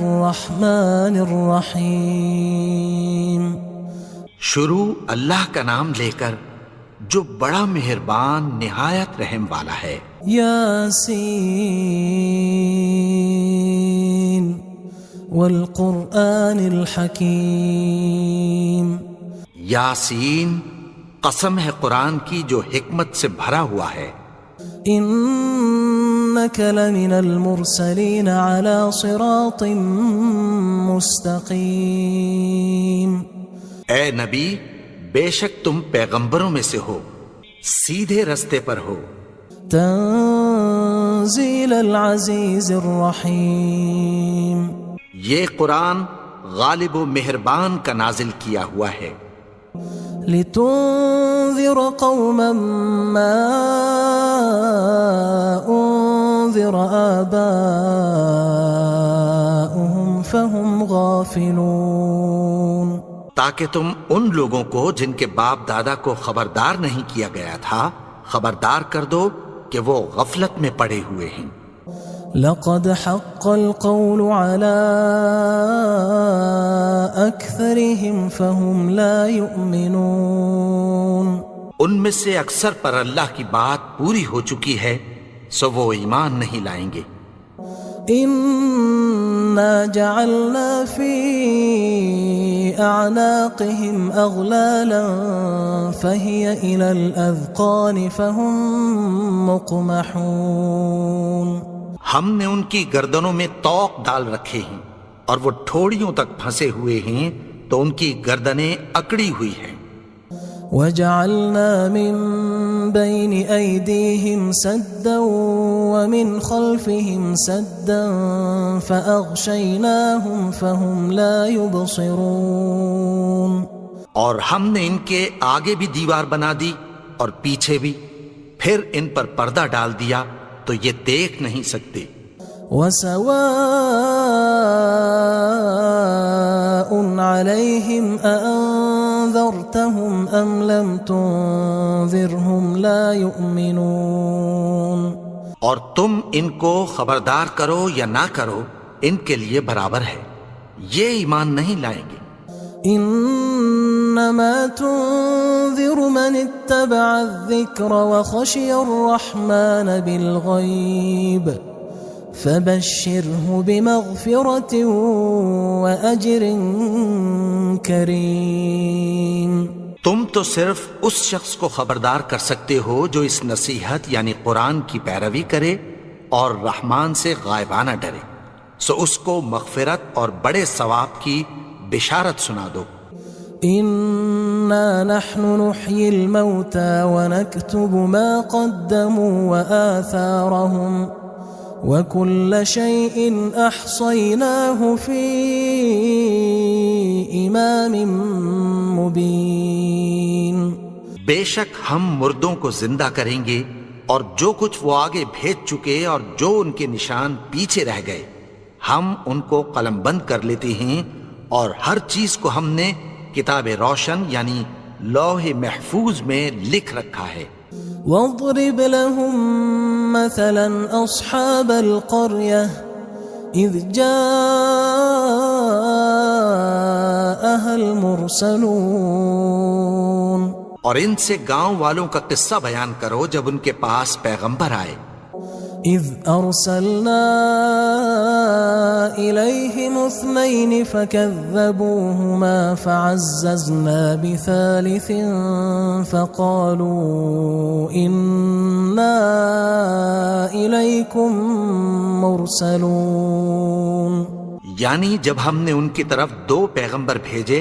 الرحمن الرحیم. شروع اللہ کا نام لے کر جو بڑا مہربان نہایت رحم والا ہے. یاسین والقرآن الحکیم. یاسین، قسم ہے قرآن کی جو حکمت سے بھرا ہوا ہے. انک لمن المرسلین علی صراط مستقیم. اے نبی، بے شک تم پیغمبروں میں سے ہو، سیدھے رستے پر ہو. تنزیل العزیز الرحیم. یہ قرآن غالب و مہربان کا نازل کیا ہوا ہے. لتنذر قوما ما انذر آباؤهم فهم غافلون. تاکہ تم ان لوگوں کو جن کے باپ دادا کو خبردار نہیں کیا گیا تھا خبردار کر دو کہ وہ غفلت میں پڑے ہوئے ہیں. لقد حق القول على أكثرهم فهم لا يؤمنون. ان میں سے اکثر پر اللہ کی بات پوری ہو چکی ہے سو وہ ایمان نہیں لائیں گے. إنا جعلنا في أعناقهم أغلالا فهي إلى الأذقان فهم مقمحون. ہم نے ان کی گردنوں میں طوق ڈال رکھے ہیں اور وہ ٹھوڑیوں تک پھنسے ہوئے ہیں تو ان کی گردنیں اکڑی ہوئی ہیں. وَجَعَلْنَا مِن بَيْنِ أَيْدِيهِمْ سَدًّا وَمِنْ خَلْفِهِمْ سَدًّا فَأَغْشَيْنَاهُمْ فَهُمْ لَا يُبْصِرُونَ. اور ہم نے ان کے آگے بھی دیوار بنا دی اور پیچھے بھی، پھر ان پر پردہ ڈال دیا تو یہ دیکھ نہیں سکتے. وَسَوَاءٌ عَلَيْهِمْ أَأَنذَرْتَهُمْ أَمْ لَمْ تُنذِرْهُمْ لَا يُؤْمِنُونَ. اور تم ان کو خبردار کرو یا نہ کرو ان کے لیے برابر ہے، یہ ایمان نہیں لائیں گے. انما تنذر من اتبع الذکر وخشی الرحمن بالغیب فبشره بمغفرة وأجر کریم. تم تو صرف اس شخص کو خبردار کر سکتے ہو جو اس نصیحت یعنی قرآن کی پیروی کرے اور رحمان سے غائبانہ ڈرے، سو اس کو مغفرت اور بڑے ثواب کی بشارت سنا دو. انا نحن نحيي الموتى ونكتب ما قدموا وآثارهم وكل شيء احصيناه في امام مبين. بے شک ہم مردوں کو زندہ کریں گے اور جو کچھ وہ آگے بھیج چکے اور جو ان کے نشان پیچھے رہ گئے ہم ان کو قلم بند کر لیتے ہیں، اور ہر چیز کو ہم نے کتاب روشن یعنی لوح محفوظ میں لکھ رکھا ہے. واضرب لهم مثلا اصحاب القرية اذ جاءها المرسلون. اور ان سے گاؤں والوں کا قصہ بیان کرو جب ان کے پاس پیغمبر آئے. اذ ارسلنا الیہم اثنین فکذبوہما فعززنا بثالث فقالوا انا الیکم مرسلون. یعنی جب ہم نے ان کی طرف 2 پیغمبر بھیجے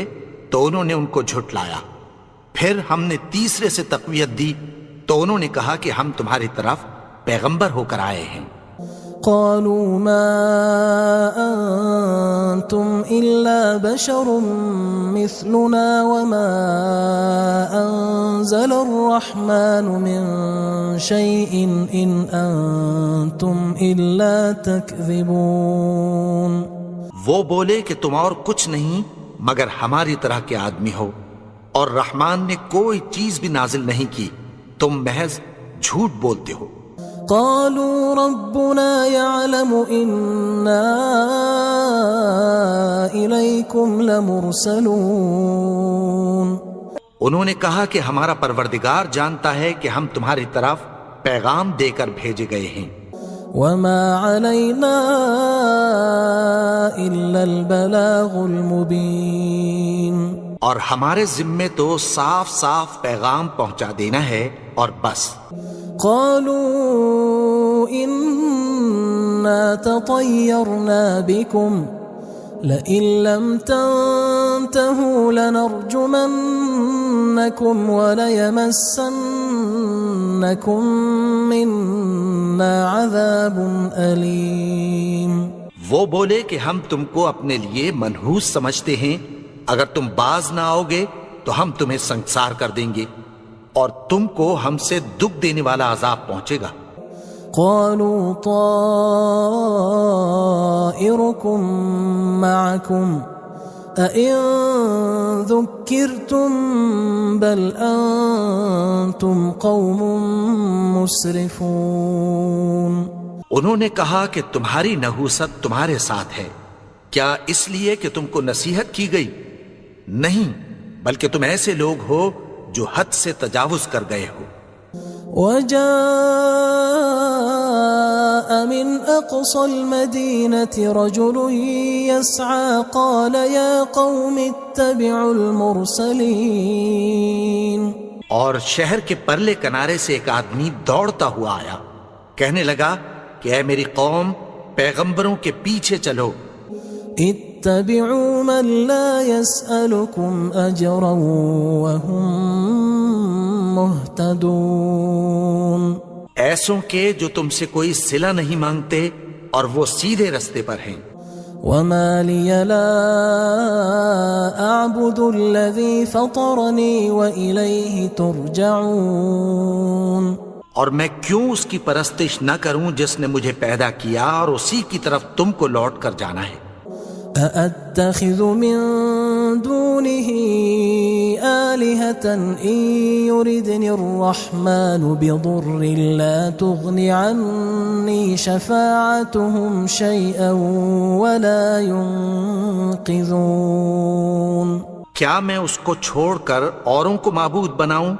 تو انہوں نے ان کو جھٹلایا، پھر ہم نے تیسرے سے تقویت دی تو انہوں نے کہا کہ ہم تمہاری طرف پیغمبر ہو کر آئے ہیں. قالوا ما انتم الا بشر مثلنا وما انزل الرحمن من شيء ان انتم الا تكذبون. وہ بولے کہ تم اور کچھ نہیں مگر ہماری طرح کے آدمی ہو، اور رحمان نے کوئی چیز بھی نازل نہیں کی، تم محض جھوٹ بولتے ہو. قالوا ربنا يعلم إنا إليكم لمرسلون. انہوں نے کہا کہ ہمارا پروردگار جانتا ہے کہ ہم تمہاری طرف پیغام دے کر بھیجے گئے ہیں. وما علينا إلا البلاغ المبين. اور ہمارے ذمے تو صاف صاف پیغام پہنچا دینا ہے اور بس. قالوا إنا تطيرنا بكم لئن لم تنتهوا لنرجمنكم وليمسنكم منا عذاب أليم. وہ بولے کہ ہم تم کو اپنے لیے منحوس سمجھتے ہیں، اگر تم باز نہ آؤ گے تو ہم تمہیں سنگسار کر دیں گے اور تم کو ہم سے دکھ دینے والا عذاب پہنچے گا. قالوا طائركم معكم أئن ذكرتم بل أنتم قوم مسرفون. انہوں نے کہا کہ تمہاری نحوست تمہارے ساتھ ہے، کیا اس لیے کہ تم کو نصیحت کی گئی؟ نہیں، بلکہ تم ایسے لوگ ہو جو حد سے تجاوز کر گئے ہو. وجاء من أقصى المدينة رجل يسعى قال يا قوم اتبعوا المرسلين. اور شہر کے پرلے کنارے سے ایک آدمی دوڑتا ہوا آیا، کہنے لگا کہ اے میری قوم، پیغمبروں کے پیچھے چلو. اتبعوا من لا يسألكم أجرا وهم مهتدون. ایسوں کے جو تم سے کوئی صلہ نہیں مانگتے اور وہ سیدھے رستے پر ہیں. وما لي لا أعبد الذي فطرني وإليه ترجعون. اور میں کیوں اس کی پرستش نہ کروں جس نے مجھے پیدا کیا اور اسی کی طرف تم کو لوٹ کر جانا ہے. أأتخذ من دونه آلهة إن يردني الرحمن بضر لا تغن عني شفاعتهم شيئا ولا ينقذون. کیا میں اس کو چھوڑ کر اوروں کو معبود بناؤں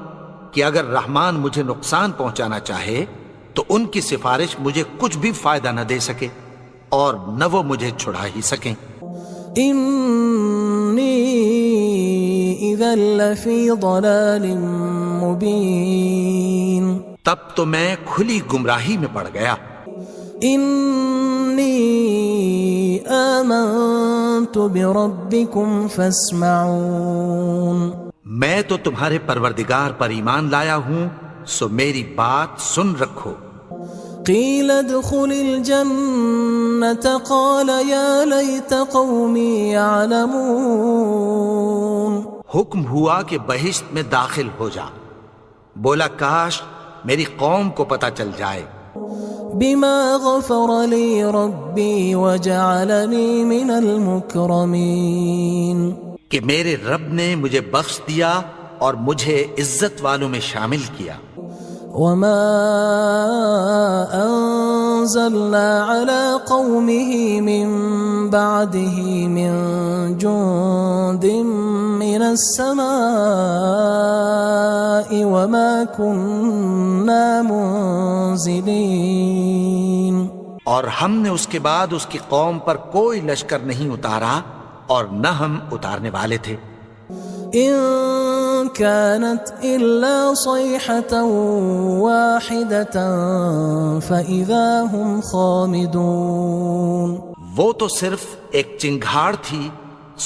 کہ اگر رحمان مجھے نقصان پہنچانا چاہے تو ان کی سفارش مجھے کچھ بھی فائدہ نہ دے سکے اور نہ وہ مجھے چھڑا ہی سکیں. إني إذا لفي ضلال مبين. تب تو میں کھلی گمراہی میں پڑ گیا. إني آمنت بربكم فاسمعون. میں تو تمہارے پروردگار پر ایمان لایا ہوں، سو میری بات سن رکھو. قيل ادخل الجنة قال يا ليت قومي يعلمون. حکم ہوا کہ بہشت میں داخل ہو جا. بولا کاش میری قوم کو پتہ چل جائے. بما غفر لي ربي وجعلني من المكرمين. کہ میرے رب نے مجھے بخش دیا اور مجھے عزت والوں میں شامل کیا. وما أنزلنا على قومه من بعده من جند من السماء وما كنا منزلين. اور ہم نے اس کے بعد اس کی قوم پر کوئی لشکر نہیں اتارا اور نہ ہم اتارنے والے تھے. إن كانت إلا صيحة واحدة فإذا هم خامدون. وہ تو صرف ایک چنگھاڑ تھی،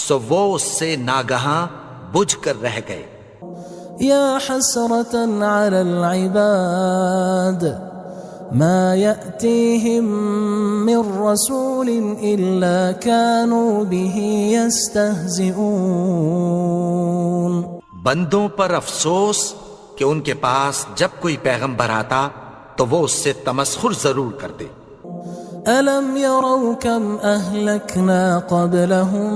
سو وہ اس سے ناگہاں بجھ کر رہ گئے. يا حسرة على العباد ما يأتيهم من رسول إلا كانوا به يستهزئون. بندوں پر افسوس کہ ان کے پاس جب کوئی پیغمبر آتا تو وہ اس سے تمسخر ضرور کرتے. ألم يروا كم أهلكنا قبلهم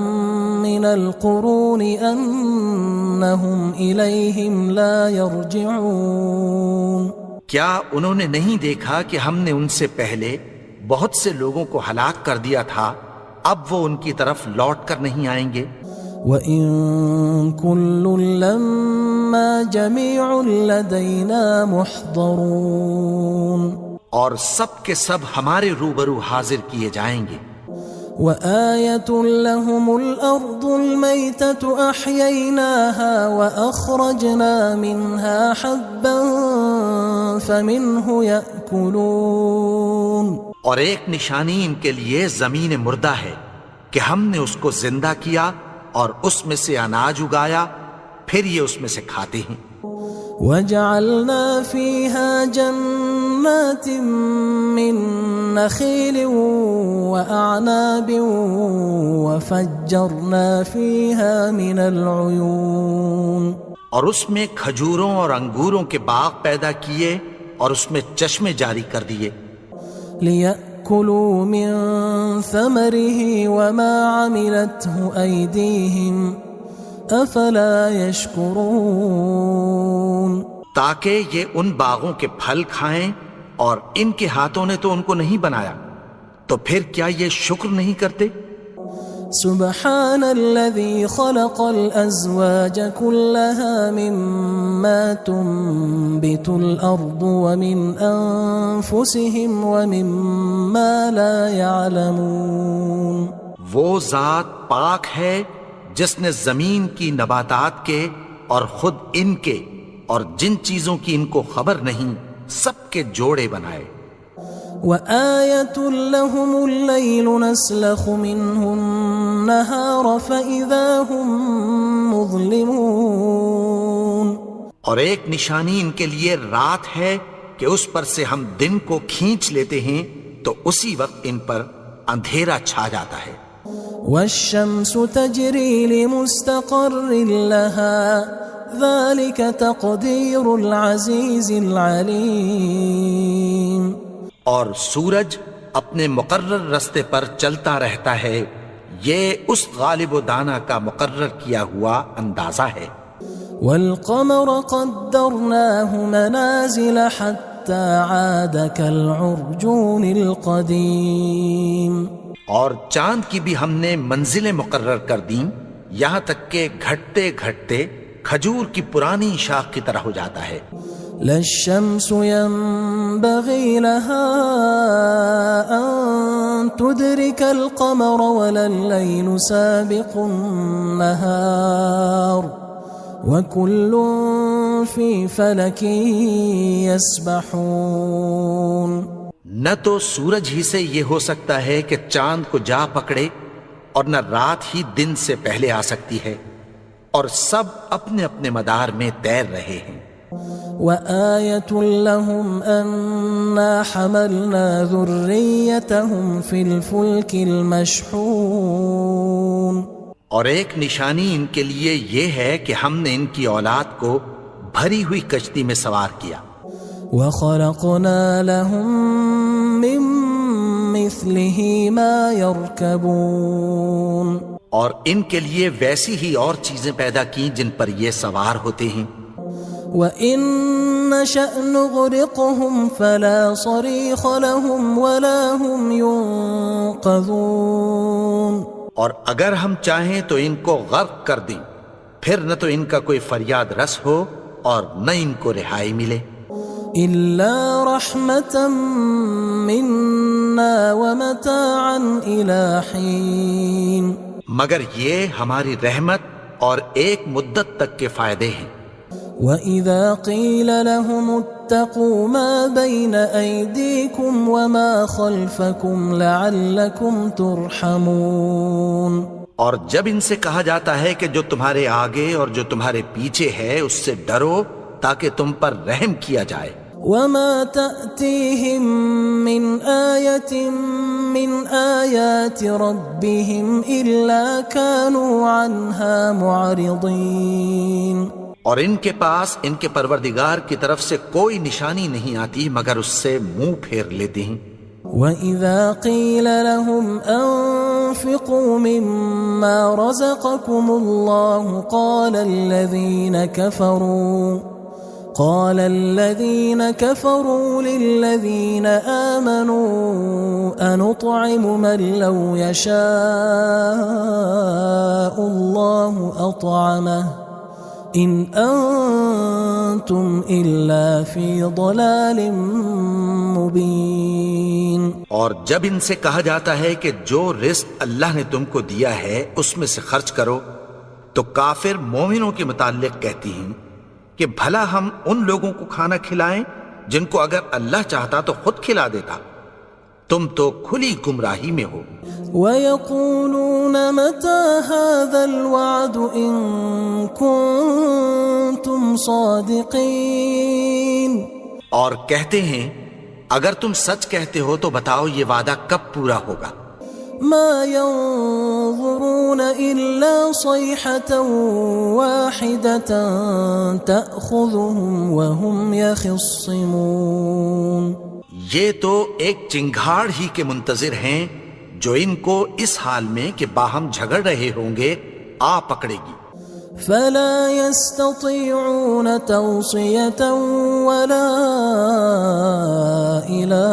من القرون أنهم إليهم لا يرجعون. کیا انہوں نے نہیں دیکھا کہ ہم نے ان سے پہلے بہت سے لوگوں کو ہلاک کر دیا تھا، اب وہ ان کی طرف لوٹ کر نہیں آئیں گے؟ وَإِن كُلٌّ لَمَّا جَمِيعٌ لَدَيْنَا مُحْضَرُونَ، اور سب کے سب ہمارے روبرو حاضر کیے جائیں گے۔ وَآيَةٌ لَهُمُ الْأَرْضُ الْمَيْتَةُ أَحْيَيْنَاهَا وَأَخْرَجْنَا مِنْهَا حَبًّا فَمِنْهُ يَأْكُلُونَ، اور ایک نشانی ان کے لیے زمین مردہ ہے کہ ہم نے اس کو زندہ کیا اور اس میں سے اناج اگایا، پھر یہ اس میں سے کھاتے ہیں۔ وَجَعَلْنَا فِيهَا جَنَّاتٍ مِّن نَخِيلٍ وَأَعْنَابٍ وَفَجَّرْنَا فِيهَا مِنَ الْعُيُونِ، اور اس میں کھجوروں اور انگوروں کے باغ پیدا کیے اور اس میں چشمے جاری کر دیے، لِيَأْكُلُوا مِن ثَمَرِهِ وَمَا عَمِلَتْهُ أَيْدِيهِمْ أَفَلَا يَشْكُرُونَ، تاکہ یہ ان باغوں کے پھل کھائیں، اور ان کے ہاتھوں نے تو ان کو نہیں بنایا، تو پھر کیا یہ شکر نہیں کرتے؟ سبحان الذي خلق الأزواج كلها مما تنبت الأرض ومن أنفسهم ومما لا يعلمون، وہ ذات پاک ہے جس نے زمین کی نباتات کے اور خود ان کے اور جن چیزوں کی ان کو خبر نہیں سب کے جوڑے بنائے۔ وَآيَةٌ لَهُمُ اللَّيْلُ نَسْلَخُ مِنْهُ النَّهَارَ فَإِذَا هُمْ مُظْلِمُونَ، اور ایک نشانی ان کے لیے رات ہے کہ اس پر سے ہم دن کو کھینچ لیتے ہیں تو اسی وقت ان پر اندھیرا چھا جاتا ہے۔ وَالشَّمْسُ تَجْرِي لِمُسْتَقَرٍّ لَهَا ذَلِكَ تَقْدِيرُ الْعَزِيزِ الْعَلِيمِ، اور سورج اپنے مقرر رستے پر چلتا رہتا ہے، یہ اس غالب و دانا کا مقرر کیا ہوا اندازہ ہے۔ وَالْقَمَرَ قَدَّرْنَاهُ مَنَازِلَ حَتَّى عَادَ كَالْعُرْجُونِ الْقَدِيمِ، اور چاند کی بھی ہم نے منزلیں مقرر کر دیں، یہاں تک کہ گھٹتے گھٹتے کھجور کی پرانی شاخ کی طرح ہو جاتا ہے۔ لا الشمس ينبغي لها أن تدرك القمر ولا الليل سابق النهار وكل في فلك يسبحون، نہ تو سورج ہی سے یہ ہو سکتا ہے کہ چاند کو جا پکڑے، اور نہ رات ہی دن سے پہلے آ سکتی ہے، اور سب اپنے اپنے مدار میں تیر رہے ہیں۔ وَآيَةٌ لَهُمْ أَنَّا حَمَلْنَا ذُرِّيَّتَهُمْ فِي الْفُلْكِ الْمَشْحُونِ، اور ایک نشانی ان کے لیے یہ ہے کہ ہم نے ان کی اولاد کو بھری ہوئی کشتی میں سوار کیا۔ وَخَلَقْنَا لَهُم مِّن مِّثْلِهِ مَا يَرْكَبُونَ، اور ان کے لیے ویسی ہی اور چیزیں پیدا کی جن پر یہ سوار ہوتے ہیں۔ وَإِن نَّشَأْ نُغْرِقْهُمْ فَلَا صَرِيخَ لَهُمْ وَلَا هُمْ يُنقَذُونَ، اور اگر ہم چاہیں تو ان کو غرق کر دیں، پھر نہ تو ان کا کوئی فریاد رس ہو اور نہ ان کو رہائی ملے۔ إِلَّا رَحْمَةً مِّنَّا وَمَتَاعًا إِلَى حِينٍ، مگر یہ ہماری رحمت اور ایک مدت تک کے فائدے ہیں۔ وَإِذَا قِيلَ لَهُمُ اتَّقُوا مَا بَيْنَ أَيْدِيكُمْ وَمَا خَلْفَكُمْ لَعَلَّكُمْ تُرْحَمُونَ، اور جب ان سے کہا جاتا ہے کہ جو تمہارے آگے اور جو تمہارے پیچھے ہے اس سے ڈرو تاکہ تم پر رحم کیا جائے۔ وَمَا تَأْتِيهِم مِّنْ آيَةٍ مِّنْ آيَاتِ رَبِّهِمْ إِلَّا كَانُوا عَنْهَا مُعْرِضِينَ، اور ان کے پاس ان کے پروردگار کی طرف سے کوئی نشانی نہیں آتی مگر اس سے منہ پھیر لیتے ہیں۔ وَإِذَا قِيلَ لَهُمْ أَنفِقُوا مِمَّا رَزَقَكُمُ اللَّهُ قال الذين كفروا للذين آمنوا أنطعم من لو يشاء الله أطعمه إن أنتم إلا في ضلال مبين. اور جب ان سے کہا جاتا ہے کہ جو رزق اللہ نے تم کو دیا ہے اس میں سے خرچ کرو، تو کافر مومنوں کے متعلق کہتی ہیں کہ بھلا ہم ان لوگوں کو کھانا کھلائیں جن کو اگر اللہ چاہتا تو خود کھلا دیتا. تم تو کھلی گمراہی میں ہو. وَيَقُولُونَ مَتَى هَذَا الْوَعْدُ إِن كُنتُمْ صَادِقِينَ. اور کہتے ہیں اگر تم سچ کہتے ہو تو بتاؤ یہ وعدہ کب پورا ہوگا. ما ينظرون إلا صيحة واحدة تأخذهم وهم يخصمون. یہ تو ایک چنگھاڑ ہی کے منتظر ہیں جو ان کو اس حال میں کہ باہم جھگڑ رہے ہوں گے آ پکڑے گی. فلا يستطيعون توصية ولا إلى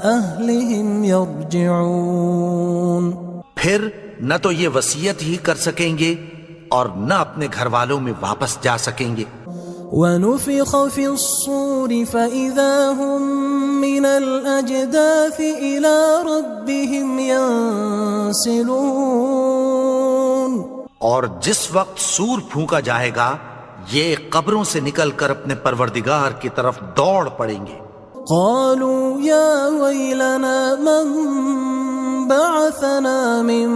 أهلهم يرجعون. پھر نہ تو یہ وصیت ہی کر سکیں گے اور نہ اپنے گھر والوں میں واپس جا سکیں گے. ونفخ في الصور فإذا هم من الأجداث إلى ربهم ينسلون. اور جس وقت سور پھونکا جائے گا یہ قبروں سے نکل کر اپنے پروردگار کی طرف دوڑ پڑیں گے. قالوا يا ويلنا من بعثنا من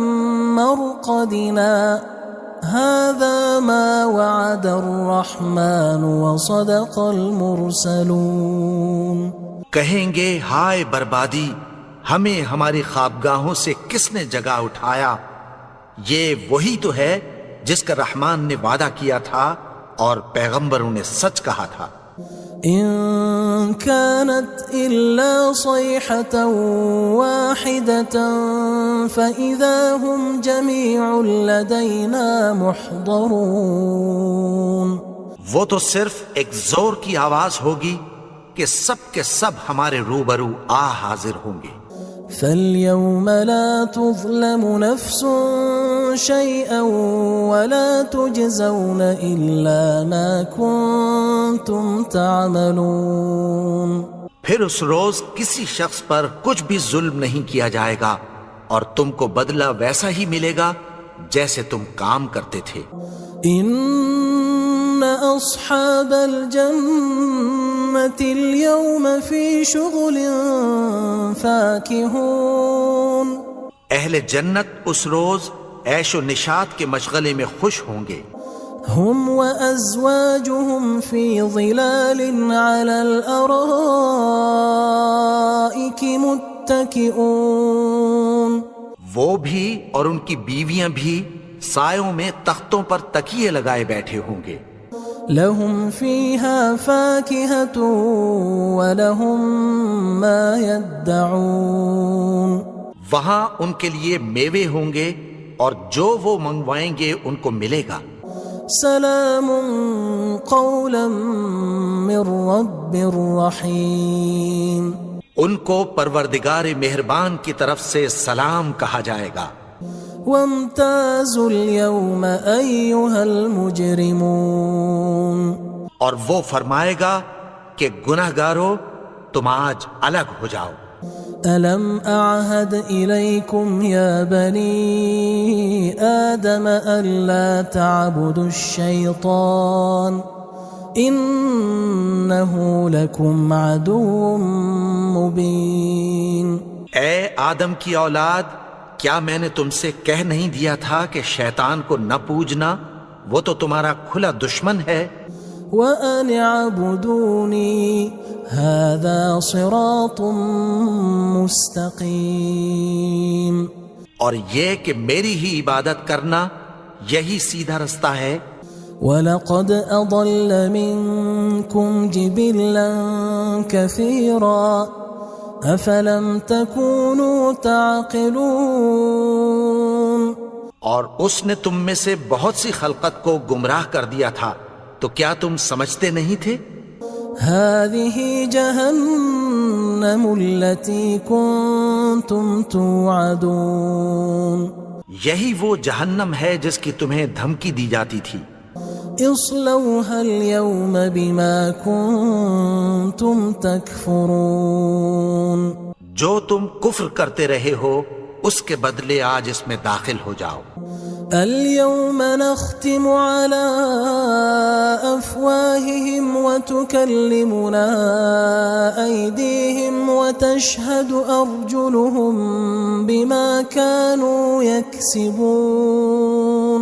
مرقدنا هذا ما وعد الرحمن وصدق المرسلون. کہیں گے ہائے بربادی، ہمیں ہماری خوابگاہوں سے کس نے جگا اٹھایا. یہ وہی تو ہے جس کا رحمان نے وعدہ کیا تھا اور پیغمبروں نے سچ کہا تھا. إن كانت إلا صيحة واحدة فإذا هم جميع لدينا محضرون. وہ تو صرف ایک زور کی آواز ہوگی کہ سب کے سب ہمارے روبرو آ حاضر ہوں گے. فاليوم لا تظلم نفس شيئا ولا تجزون إلا ما كنتم تعملون. پھر اس روز کسی شخص پر کچھ بھی ظلم نہیں کیا جائے گا اور تم کو بدلہ ویسا ہی ملے گا جیسے تم کام کرتے تھے. إن أصحاب الجنة اليوم في شغل فاكهون. اہل جنت اس روز عیش و نشاط کے مشغلے میں خوش ہوں گے. هم وأزواجهم في ظلال على الأرائك متكئون. وہ بھی اور ان کی بیویاں بھی سایوں میں تختوں پر تکیے لگائے بیٹھے ہوں گے. لهم فيها فاكهة ولهم ما يدعون. وہاں ان کے لیے میوے ہوں گے اور جو وہ منگوائیں گے ان کو ملے گا. سلام قولا من رب رحیم. ان کو پروردگار مہربان کی طرف سے سلام کہا جائے گا. وامتازوا اليوم أيها المجرمون. اور وہ فرمائے گا کہ گناہگارو تم آج الگ ہو جاؤ. ألم أعهد إليكم يا بني آدم ألا تعبدوا الشيطان إنه لكم عدو مبين. اے آدم کی اولاد، کیا میں نے تم سے کہہ نہیں دیا تھا کہ شیطان کو نہ پوجنا، وہ تو تمہارا کھلا دشمن ہے. وَأَنِ اعْبُدُونِي هَذَا صِرَاطٌ مُسْتَقِيمٌ. اور یہ کہ میری ہی عبادت کرنا یہی سیدھا رستہ ہے. وَلَقَدْ أَضَلَّ مِنْكُمْ جِبِلًّا كَثِيرًا أَفَلَمْ تَكُونُوا تَعْقِلُونَ. اور اس نے تم میں سے بہت سی خلقت کو گمراہ کر دیا تھا، تو کیا تم سمجھتے نہیں تھے؟ هذه جهنم التي كنتم توعدون یہی وہ جہنم ہے جس کی تمہیں دھمکی دی جاتی تھی. اصلوها اليوم بما كنتم تكفرون جو تم کفر کرتے رہے ہو اس کے بدلے آج اس میں داخل ہو جاؤ. اليوم نختم على أفواههم وتكلمنا أيديهم وتشهد أرجلهم بما كانوا يكسبون.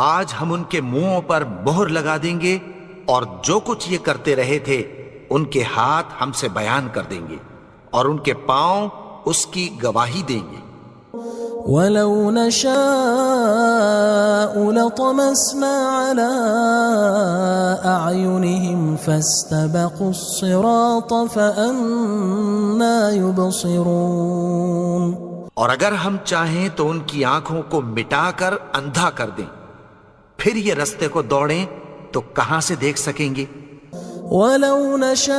آج ہم ان کے منہوں پر مہر لگا دیں گے اور جو کچھ یہ کرتے رہے تھے ان کے ہاتھ ہم سے بیان کر دیں گے اور ان کے پاؤں اس کی گواہی دیں گے. وَلَوْ نَشَاءُ لَطَمَسْنَا عَلَىٰ أَعْيُنِهِمْ فَاسْتَبَقُوا الصِّرَاطَ فَأَنَّىٰ يُبْصِرُونَ. اور اگر ہم چاہیں تو ان کی آنکھوں کو مٹا کر اندھا کر دیں، پھر یہ رستے کو دوڑیں تو کہاں سے دیکھ سکیں گے. وَلَوْ نَشَاءُ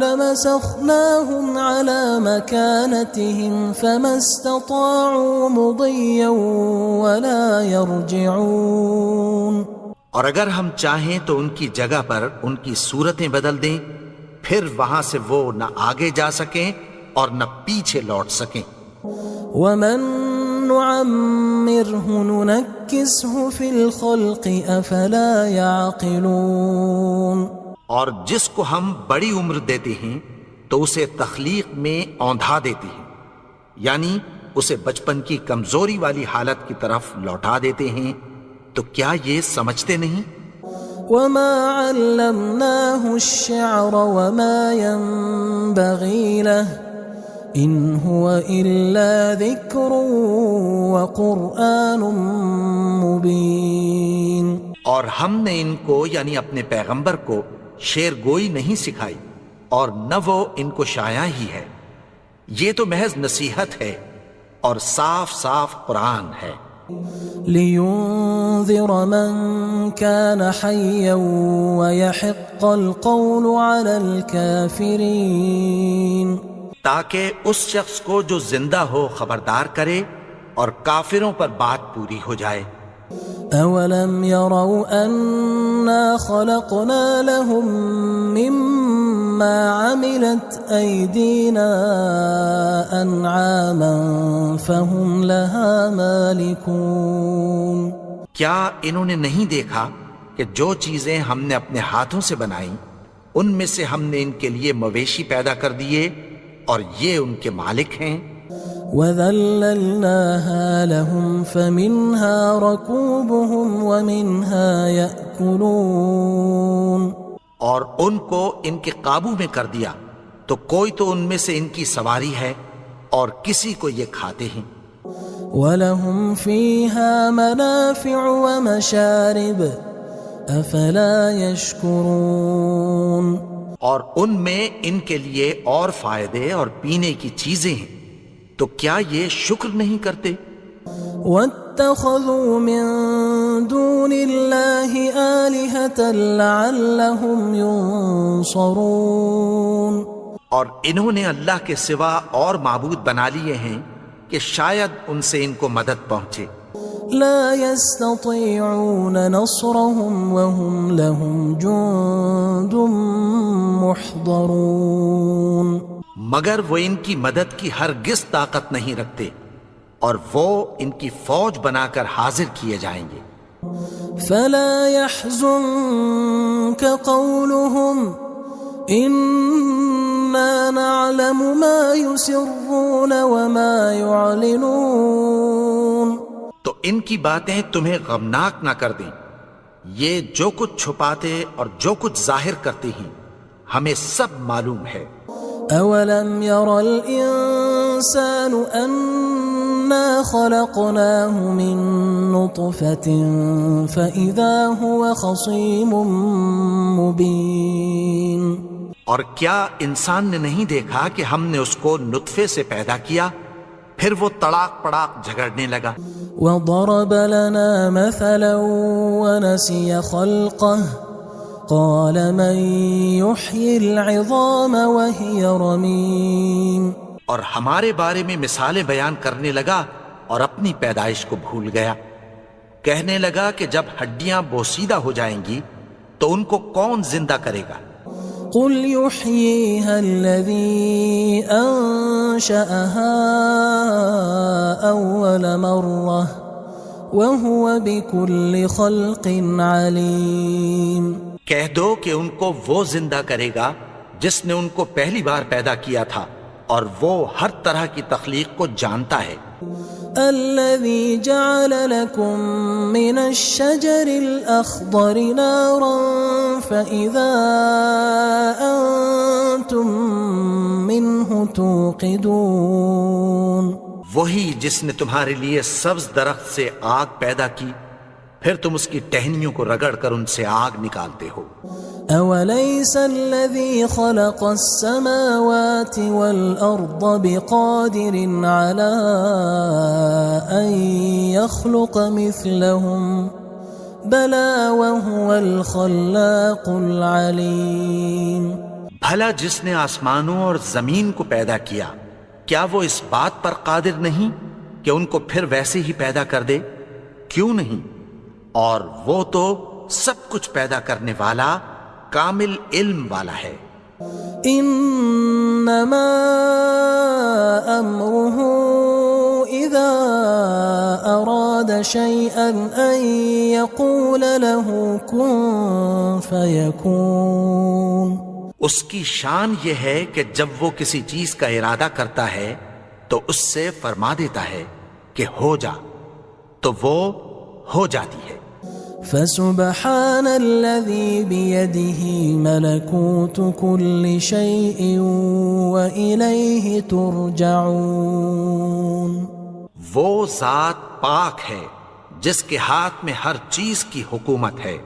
لَمَسَخْنَاهُمْ عَلَىٰ مَكَانَتِهِمْ فَمَا اسْتَطَاعُوا مُضِيًّا وَلَا يَرْجِعُونَ. اور اگر ہم چاہیں تو ان کی جگہ پر ان کی صورتیں بدل دیں، پھر وہاں سے وہ نہ آگے جا سکیں اور نہ پیچھے لوٹ سکیں. وَمَن نُعَمِّرْهُ نُنَكِّسْهُ فِي الْخَلْقِ أَفَلَا يَعْقِلُونَ. اور جس کو ہم بڑی عمر دیتے ہیں تو اسے تخلیق میں اوندھا دیتے ہیں، یعنی اسے بچپن کی کمزوری والی حالت کی طرف لوٹا دیتے ہیں. تو کیا یہ سمجھتے نہیں؟ وَمَا عَلَّمْنَاهُ الشِّعْرَ وَمَا يَنبَغِي لَهُ إِنْ هُوَ إِلَّا ذِكْرٌ وَقُرْآنٌ مُبِينٌ. اور ہم نے ان کو یعنی اپنے پیغمبر کو شعر گوئی نہیں سکھائی اور نہ وہ ان کو شایا ہی ہے. یہ تو محض نصیحت ہے اور صاف صاف قرآن ہے. لِيُنذِرَ مَن كَانَ حَيًّا وَيَحِقَّ الْقَوْلُ عَلَى الْكَافِرِينَ. تاکہ اس شخص کو جو زندہ ہو خبردار کرے اور کافروں پر بات پوری ہو جائے. أَوَلَمْ يَرَوْا أَنَّا خَلَقْنَا لَهُم مِّمَّا عَمِلَتْ أَيْدِينَا أَنْعَامًا فَهُمْ لَهَا مَالِكُونَ. کیا انہوں نے نہیں دیکھا کہ جو چیزیں ہم نے اپنے ہاتھوں سے بنائیں ان میں سے ہم نے ان کے لیے مویشی پیدا کر دیے اور یہ ان کے مالک ہیں. وَذَلَّلْنَاهَا لَهُمْ فَمِنْهَا رَكُوبُهُمْ وَمِنْهَا يَأْكُلُونَ. اور ان کو ان کے قابو میں کر دیا تو کوئی تو ان میں سے ان کی سواری ہے اور کسی کو یہ کھاتے ہیں. وَلَهُمْ فِيهَا مَنَافِعُ وَمَشَارِبُ أَفَلَا يَشْكُرُونَ. اور ان میں ان کے لیے اور فائدے اور پینے کی چیزیں ہیں، تو کیا یہ شکر نہیں کرتے؟ وَاتَّخَذُوا مِن دُونِ اللَّهِ آلِهَةً لَعَلَّهُمْ يُنصَرُونَ. اور انہوں نے اللہ کے سوا اور معبود بنا لیے ہیں کہ شاید ان سے ان کو مدد پہنچے. لا يستطيعون نصرهم وهم لهم جند محضرون. مگر وہ ان کی مدد کی ہرگز طاقت نہیں رکھتے اور وہ ان کی فوج بنا کر حاضر کیے جائیں گے. فلا يحزنك قولهم إنا نعلم ما يسرون وما يعلنون. تو ان کی باتیں تمہیں غمناک نہ کر دیں. یہ جو کچھ چھپاتے اور جو کچھ ظاہر کرتے ہیں ہمیں سب معلوم ہے. أَوَلَمْ يَرَ الْإِنسَانُ أَنَّا خَلَقْنَاهُ مِن نُّطْفَةٍ فَإِذَا هُوَ خَصِيمٌ مُّبِينٌ. اور کیا انسان نے نہیں دیکھا کہ ہم نے اس کو نطفے سے پیدا کیا، پھر وہ تڑاک پڑاک جھگڑنے لگا۔ وضرب لنا مثلا ونسي خلقه قال من يحيي العظام وهي رميم، اور ہمارے بارے میں مثالیں بیان کرنے لگا اور اپنی پیدائش کو بھول گیا۔ کہنے لگا کہ جب ہڈیاں بوسیدہ ہو جائیں گی تو ان کو کون زندہ کرے گا؟ قل يحييها الذي أنشأها أول مرة وهو بكل خلق عليم، کہہ دو کہ ان کو وہ زندہ کرے گا جس نے ان کو پہلی بار پیدا کیا تھا، اور وہ ہر طرح کی تخلیق کو جانتا ہے۔ الذي جعل لكم من الشجر الأخضر نارا فإذا أنتم منه توقدون، وہی جس نے تمہارے لیے سبز درخت سے آگ پیدا کی، پھر تم اس کی ٹہنیوں کو رگڑ کر ان سے آگ نکالتے ہو۔ أوليس الذي خلق السماوات والأرض بقادر على أن يخلق مثلهم بلى وهو الخلاق العليم، بھلا جس نے آسمانوں اور زمین کو پیدا کیا، کیا وہ اس بات پر قادر نہیں کہ ان کو پھر ویسے ہی پیدا کر دے؟ کیوں نہیں؟ اور وہ تو سب کچھ پیدا کرنے والا، کامل علم والا ہے۔ انما امره اذا اراد شيئا ان يقول له كن فيكون، اس کی شان یہ ہے کہ جب وہ کسی چیز کا ارادہ کرتا ہے تو اس سے فرما دیتا ہے کہ ہو جا، تو وہ ہو جاتی ہے۔ فسبحان الذي بيده ملكوت كل شيء وإليه ترجعون، وہ ذات پاک ہے جس کے ہاتھ میں ہر چیز کی حکومت ہے،